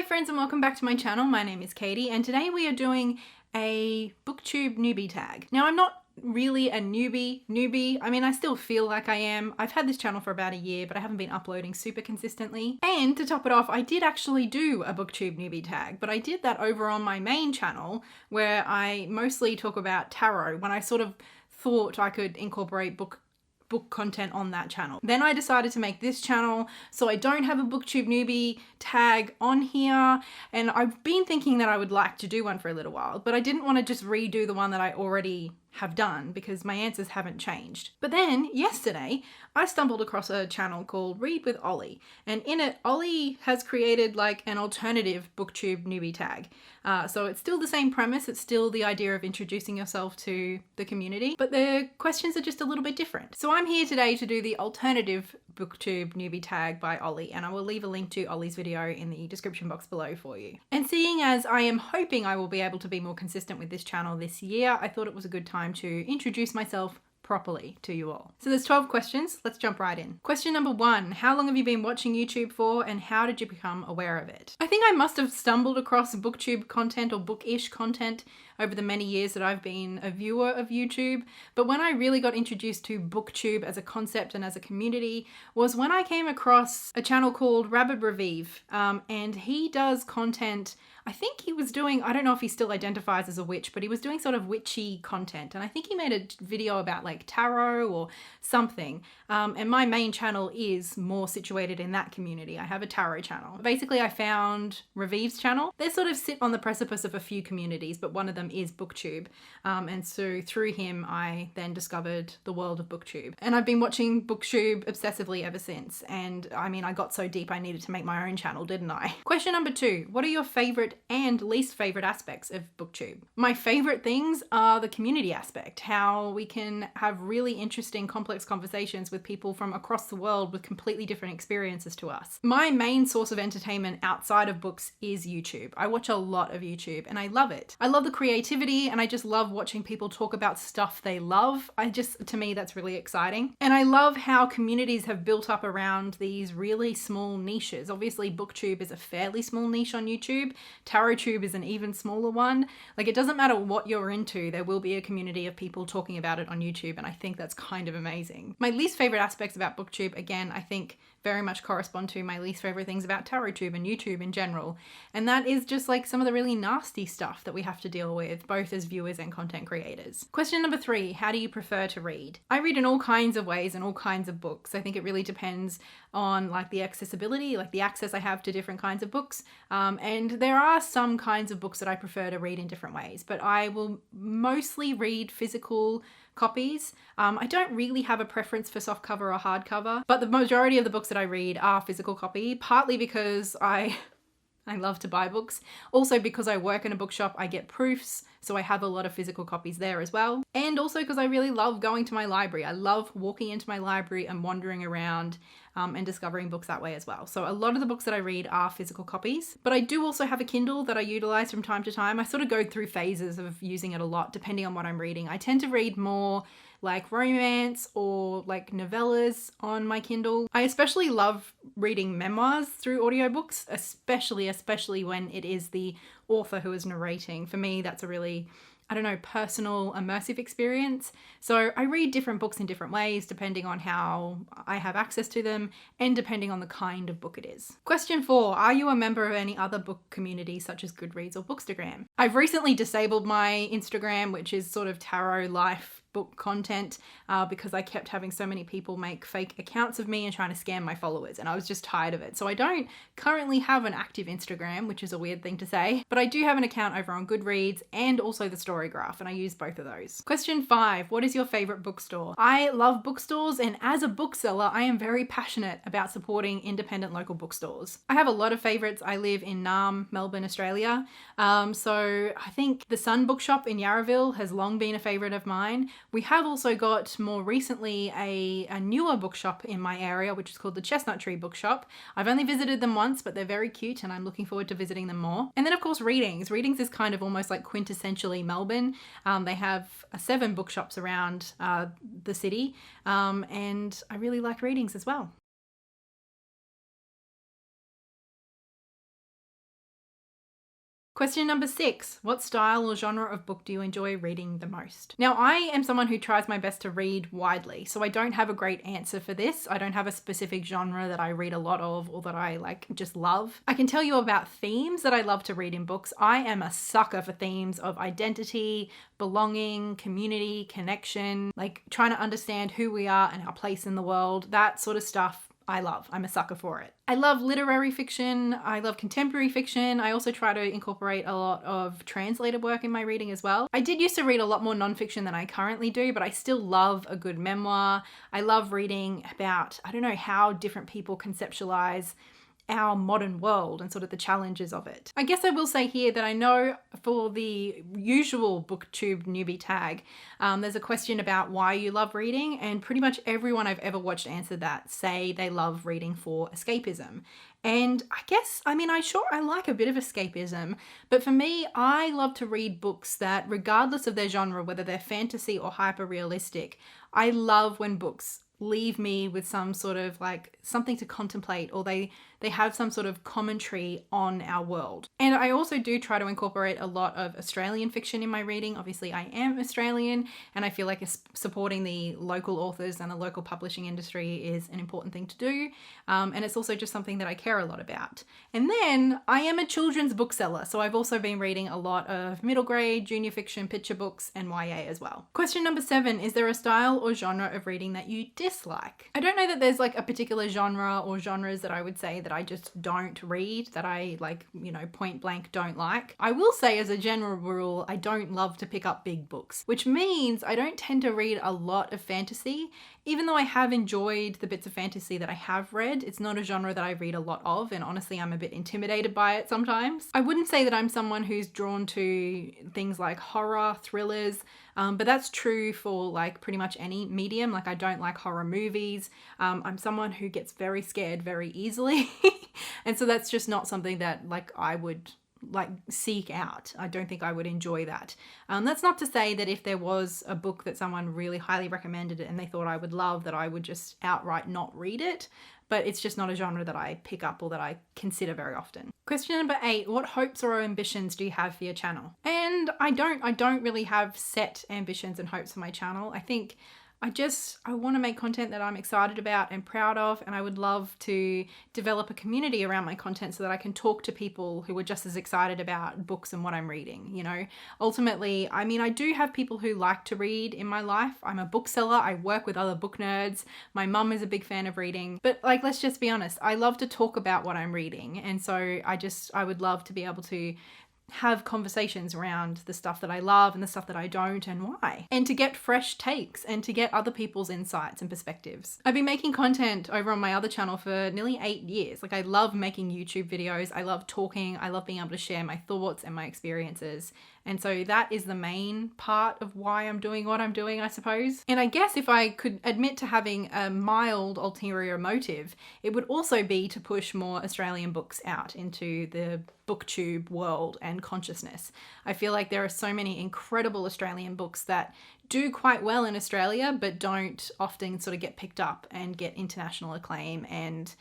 Hi friends and welcome back to my channel. My name is Katey and today we are doing a Booktube Newbie Tag. Now I'm not really a newbie. I mean, I still feel like I am. I've had this channel for about a year, but I haven't been uploading super consistently. And to top it off, I did actually do a Booktube Newbie Tag, but I did that over on my main channel where I mostly talk about tarot when I sort of thought I could incorporate book content on that channel. Then I decided to make this channel so I don't have a Booktube Newbie tag on here, and I've been thinking that I would like to do one for a little while, but I didn't want to just redo the one that I already have done because my answers haven't changed. But then yesterday I stumbled across a channel called Read With Olly, and in it Olly has created like an alternative Booktube Newbie Tag. So it's still the same premise, it's still the idea of introducing yourself to the community, but the questions are just a little bit different. So I'm here today to do the alternative Booktube Newbie Tag by Olly, and I will leave a link to Olly's video in the description box below for you. And seeing as I am hoping I will be able to be more consistent with this channel this year, I thought it was a good time to introduce myself properly to you all. So there's 12 questions, let's jump right in. Question number 1, how long have you been watching YouTube for and how did you become aware of it? I think I must have stumbled across booktube content or bookish content over the many years that I've been a viewer of YouTube, but when I really got introduced to booktube as a concept and as a community was when I came across a channel called Yarraville, and he does content. I think he was doing, I don't know if he still identifies as a witch, but he was doing sort of witchy content. And I think he made a video about like tarot or something. And my main channel is more situated in that community. I have a tarot channel. Basically, I found Yarraville's channel. They sort of sit on the precipice of a few communities, but one of them is BookTube. And so through him, I then discovered the world of BookTube. And I've been watching BookTube obsessively ever since. And I mean, I got so deep I needed to make my own channel, didn't I? Question number 2, what are your favorite and least favorite aspects of BookTube? My favorite things are the community aspect, how we can have really interesting complex conversations with people from across the world with completely different experiences to us. My main source of entertainment outside of books is YouTube. I watch a lot of YouTube and I love it. I love the creativity and I just love watching people talk about stuff they love. To me, that's really exciting. And I love how communities have built up around these really small niches. Obviously, BookTube is a fairly small niche on YouTube. TarotTube is an even smaller one. Like, it doesn't matter what you're into, there will be a community of people talking about it on YouTube, and I think that's kind of amazing. My least favorite aspects about BookTube, again, I think very much correspond to my least favorite things about TarotTube and YouTube in general. And that is just like some of the really nasty stuff that we have to deal with, both as viewers and content creators. Question number 3, how do you prefer to read? I read in all kinds of ways and all kinds of books. I think it really depends on like the accessibility, like the access I have to different kinds of books. And there are some kinds of books that I prefer to read in different ways, but I will mostly read physical copies. I don't really have a preference for softcover or hardcover, but the majority of the books that I read are physical copy, partly because I love to buy books. Also because I work in a bookshop, I get proofs, so I have a lot of physical copies there as well. And also because I really love going to my library. I love walking into my library and wandering around and discovering books that way as well. So a lot of the books that I read are physical copies, but I do also have a Kindle that I utilize from time to time. I sort of go through phases of using it a lot depending on what I'm reading. I tend to read more like romance or like novellas on my Kindle. I especially love reading memoirs through audiobooks, especially when it is the author who is narrating. For me, that's a really, I don't know, personal, immersive experience. So I read different books in different ways depending on how I have access to them and depending on the kind of book it is. Question 4, are you a member of any other book communities such as GoodReads or Bookstagram? I've recently disabled my Instagram, which is sort of tarot life book content, because I kept having so many people make fake accounts of me and trying to scam my followers, and I was just tired of it. So I don't currently have an active Instagram, which is a weird thing to say, but I do have an account over on GoodReads and also the Storygraph, and I use both of those. Question 5, what is your favorite bookstore? I love bookstores, and as a bookseller, I am very passionate about supporting independent local bookstores. I have a lot of favorites. I live in Melbourne, Australia. So I think the Sun Bookshop in Yarraville has long been a favorite of mine. We have also got more recently a newer bookshop in my area, which is called the Chestnut Bookshop. I've only visited them once, but they're very cute and I'm looking forward to visiting them more. And then of course Readings. Readings is kind of almost like quintessentially Melbourne. They have 7 bookshops around the city, and I really like Readings as well. Question number 6, what style or genre of book do you enjoy reading the most? Now, I am someone who tries my best to read widely, so I don't have a great answer for this. I don't have a specific genre that I read a lot of or that I just love. I can tell you about themes that I love to read in books. I am a sucker for themes of identity, belonging, community, connection, trying to understand who we are and our place in the world. That sort of stuff I love. I'm a sucker for it. I love literary fiction. I love contemporary fiction. I also try to incorporate a lot of translated work in my reading as well. I did used to read a lot more nonfiction than I currently do, but I still love a good memoir. I love reading about, how different people conceptualize our modern world and sort of the challenges of it. I guess I will say here that I know for the usual Booktube Newbie Tag, there's a question about why you love reading, and pretty much everyone I've ever watched answer that say they love reading for escapism. And I guess, I like a bit of escapism, but for me, I love to read books that, regardless of their genre, whether they're fantasy or hyper realistic, I love when books leave me with some sort of something to contemplate, or they have some sort of commentary on our world. And I also do try to incorporate a lot of Australian fiction in my reading. Obviously, I am Australian, and I feel like supporting the local authors and the local publishing industry is an important thing to do. And it's also just something that I care a lot about. And then I am a children's bookseller, so I've also been reading a lot of middle grade, junior fiction, picture books, and YA as well. Question number 7, is there a style or genre of reading that you dislike? I don't know that there's a particular genre or genres that I would say that I just don't read, that I point blank don't like. I will say, as a general rule, I don't love to pick up big books, which means I don't tend to read a lot of fantasy. Even though I have enjoyed the bits of fantasy that I have read, it's not a genre that I read a lot of, and honestly, I'm a bit intimidated by it sometimes. I wouldn't say that I'm someone who's drawn to things like horror, thrillers, but that's true for pretty much any medium. I don't like horror movies. I'm someone who gets very scared very easily. And so that's just not something that I would seek out. I don't think I would enjoy that. That's not to say that if there was a book that someone really highly recommended and they thought I would love, that I would just outright not read it. But it's just not a genre that I pick up or that I consider very often. Question number 8, what hopes or ambitions do you have for your channel? And I don't really have set ambitions and hopes for my channel. I think I want to make content that I'm excited about and proud of, and I would love to develop a community around my content so that I can talk to people who are just as excited about books and what I'm reading, Ultimately, I do have people who like to read in my life. I'm a bookseller. I work with other book nerds. My mum is a big fan of reading. But let's just be honest, I love to talk about what I'm reading. And so I would love to be able to have conversations around the stuff that I love and the stuff that I don't and why, and to get fresh takes and to get other people's insights and perspectives. I've been making content over on my other channel for nearly 8 years. I love making YouTube videos. I love talking. I love being able to share my thoughts and my experiences. And so that is the main part of why I'm doing what I'm doing, I suppose. And I guess if I could admit to having a mild ulterior motive, it would also be to push more Australian books out into the booktube world and consciousness. I feel like there are so many incredible Australian books that do quite well in Australia, but don't often sort of get picked up and get international acclaim and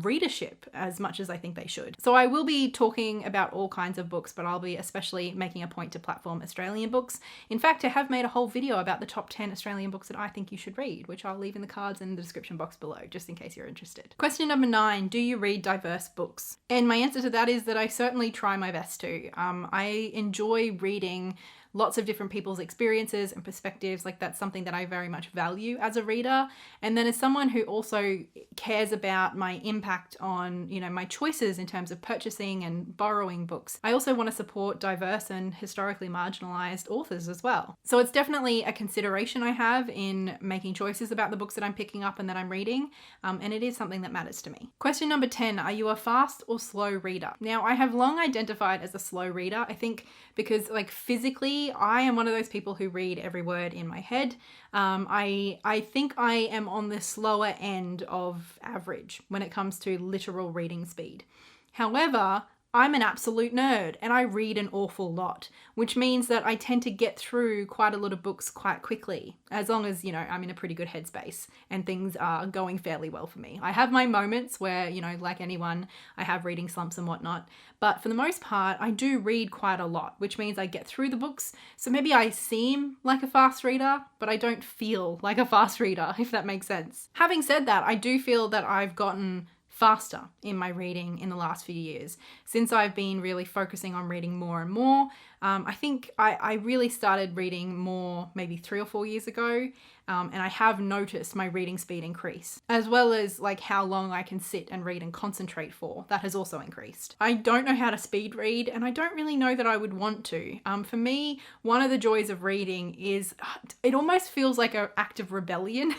readership as much as I think they should. So I will be talking about all kinds of books, but I'll be especially making a point to platform Australian books. In fact, I have made a whole video about the top 10 Australian books that I think you should read, which I'll leave in the cards in the description box below, just in case you're interested. Question number 9, do you read diverse books? And my answer to that is that I certainly try my best to. I enjoy reading lots of different people's experiences and perspectives. That's something that I very much value as a reader. And then as someone who also cares about my impact on, my choices in terms of purchasing and borrowing books, I also want to support diverse and historically marginalized authors as well. So it's definitely a consideration I have in making choices about the books that I'm picking up and that I'm reading. And it is something that matters to me. Question number 10, are you a fast or slow reader? Now, I have long identified as a slow reader. I think because physically, I am one of those people who read every word in my head. I think I am on the slower end of average when it comes to literal reading speed. However, I'm an absolute nerd and I read an awful lot, which means that I tend to get through quite a lot of books quite quickly, as long as, I'm in a pretty good headspace and things are going fairly well for me. I have my moments where, like anyone, I have reading slumps and whatnot, but for the most part, I do read quite a lot, which means I get through the books. So maybe I seem like a fast reader, but I don't feel like a fast reader, if that makes sense. Having said that, I do feel that I've gotten faster in my reading in the last few years. Since I've been really focusing on reading more and more, I think I really started reading more maybe 3 or 4 years ago, and I have noticed my reading speed increase, as well as like how long I can sit and read and concentrate for. That has also increased. I don't know how to speed read, and I don't really know that I would want to. For me, one of the joys of reading is it almost feels like an act of rebellion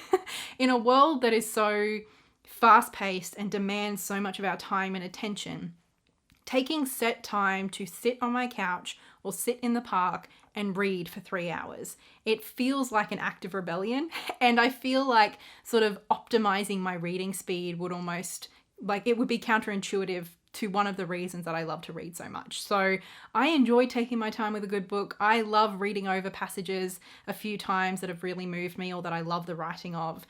in a world that is so fast-paced and demands so much of our time and attention. Taking set time to sit on my couch or sit in the park and read for 3 hours. It feels like an act of rebellion, and I feel like sort of optimizing my reading speed would almost, like, it would be counterintuitive to one of the reasons that I love to read so much. So I enjoy taking my time with a good book. I love reading over passages a few times that have really moved me or that I love the writing of.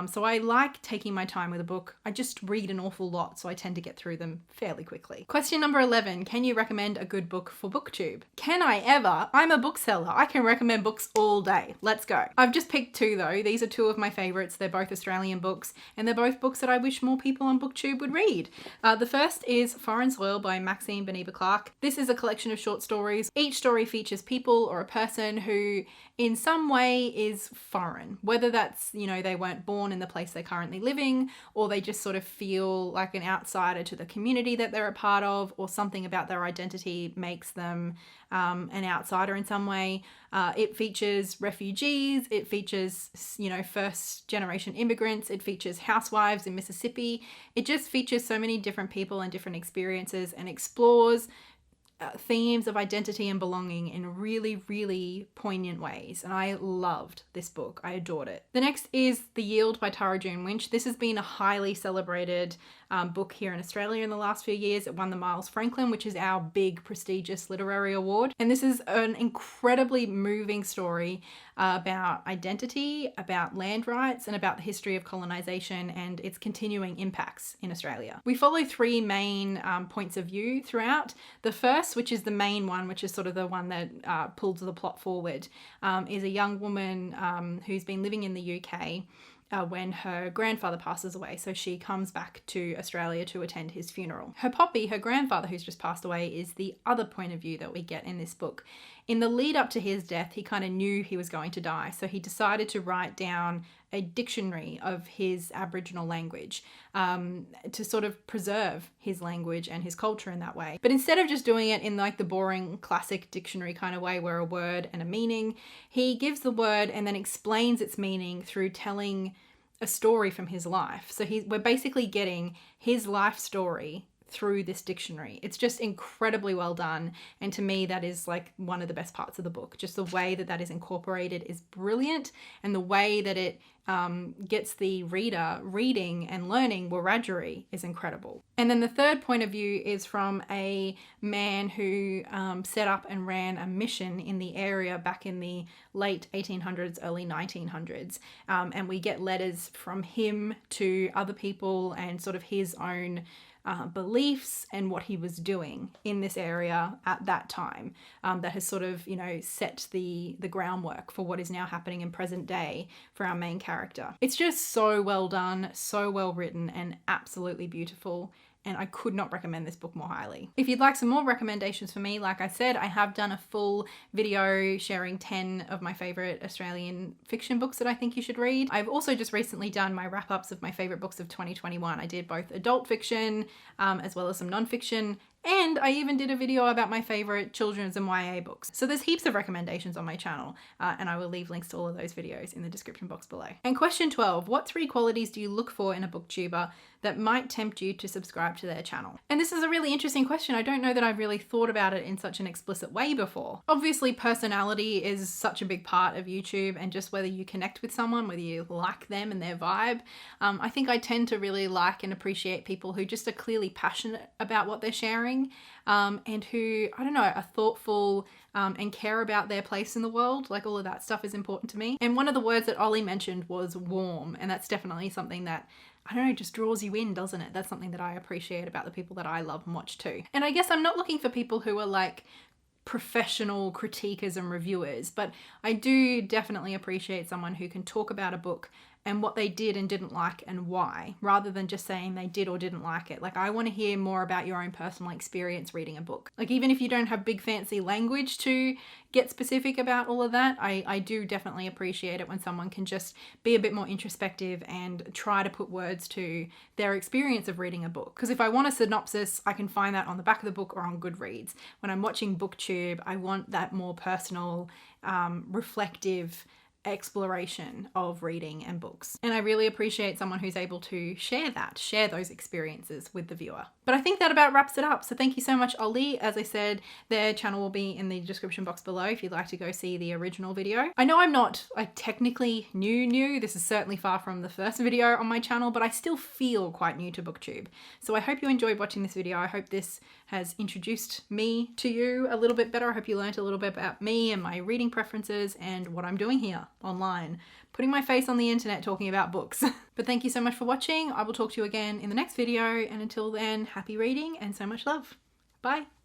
So I like taking my time with a book. I just read an awful lot, so I tend to get through them fairly quickly. Question number 11, can you recommend a good book for BookTube? Can I ever? I'm a bookseller. I can recommend books all day. Let's go. I've just picked 2 though. These are 2 of my favorites. They're both Australian books, and they're both books that I wish more people on BookTube would read. The first is Foreign Soil by Maxine, Beneba, Clarke. This is a collection of short stories. Each story features people or a person who in some way is foreign, whether that's, they weren't born in the place they're currently living, or they just sort of feel like an outsider to the community that they're a part of, or something about their identity makes them an outsider in some way. It features refugees, it features, first generation immigrants, it features housewives in Mississippi. It just features so many different people and different experiences, and explores themes of identity and belonging in really, really poignant ways. And I loved this book. I adored it. The next is The Yield by Tara June Winch. This has been a highly celebrated book here in Australia in the last few years. It won the Miles Franklin, which is our big prestigious literary award. And this is an incredibly moving story about identity, about land rights, and about the history of colonization and its continuing impacts in Australia. We follow 3 main points of view throughout. The first, which is the main one, which is sort of the one that pulls the plot forward, is a young woman who's been living in the UK when her grandfather passes away. So she comes back to Australia to attend his funeral. Her poppy, her grandfather who's just passed away, is the other point of view that we get in this book. In the lead up to his death, he kind of knew he was going to die. So he decided to write down a dictionary of his Aboriginal language to sort of preserve his language and his culture in that way. But instead of just doing it in like the boring classic dictionary kind of way where a word and a meaning, he gives the word and then explains its meaning through telling a story from his life. So we're basically getting his life story through this dictionary. It's just incredibly well done, and to me that is like one of the best parts of the book. Just the way that is incorporated is brilliant, and the way that it gets the reader reading and learning Wiradjuri is incredible. And then the third point of view is from a man who set up and ran a mission in the area back in the late 1800s, early 1900s. And we get letters from him to other people and sort of his own beliefs and what he was doing in this area at that time, that has sort of, set the groundwork for what is now happening in present day for our main character. It's just so well done, so well written, and absolutely beautiful. And I could not recommend this book more highly. If you'd like some more recommendations for me, like I said, I have done a full video sharing 10 of my favorite Australian fiction books that I think you should read. I've also just recently done my wrap-ups of my favorite books of 2021. I did both adult fiction as well as some non-fiction, and I even did a video about my favorite children's and YA books. So there's heaps of recommendations on my channel, and I will leave links to all of those videos in the description box below. And question 12, what 3 qualities do you look for in a booktuber that might tempt you to subscribe to their channel? And this is a really interesting question. I don't know that I've really thought about it in such an explicit way before. Obviously, personality is such a big part of YouTube, and just whether you connect with someone, whether you like them and their vibe. I think I tend to really like and appreciate people who just are clearly passionate about what they're sharing sharing, and who, I don't know, are thoughtful and care about their place in the world. Like, all of that stuff is important to me. And one of the words that Olly mentioned was warm, and that's definitely something that, I don't know, just draws you in, doesn't it? That's something that I appreciate about the people that I love and watch too. And I guess I'm not looking for people who are like professional critiquers and reviewers, but I do definitely appreciate someone who can talk about a book and what they did and didn't like and why, rather than just saying they did or didn't like it. Like, I want to hear more about your own personal experience reading a book. Like, even if you don't have big fancy language to get specific about all of that, I do definitely appreciate it when someone can just be a bit more introspective and try to put words to their experience of reading a book. Because if I want a synopsis, I can find that on the back of the book or on GoodReads. When I'm watching BookTube, I want that more personal, reflective exploration of reading and books. And I really appreciate someone who's able to share those experiences with the viewer. But I think that about wraps it up. So thank you so much, Olly. As I said, their channel will be in the description box below if you'd like to go see the original video. I know I'm not technically new. This is certainly far from the first video on my channel, but I still feel quite new to BookTube. So I hope you enjoyed watching this video. I hope this has introduced me to you a little bit better. I hope you learned a little bit about me and my reading preferences and what I'm doing here online, putting my face on the internet talking about books. But thank you so much for watching. I will talk to you again in the next video, and until then, happy reading and so much love. Bye.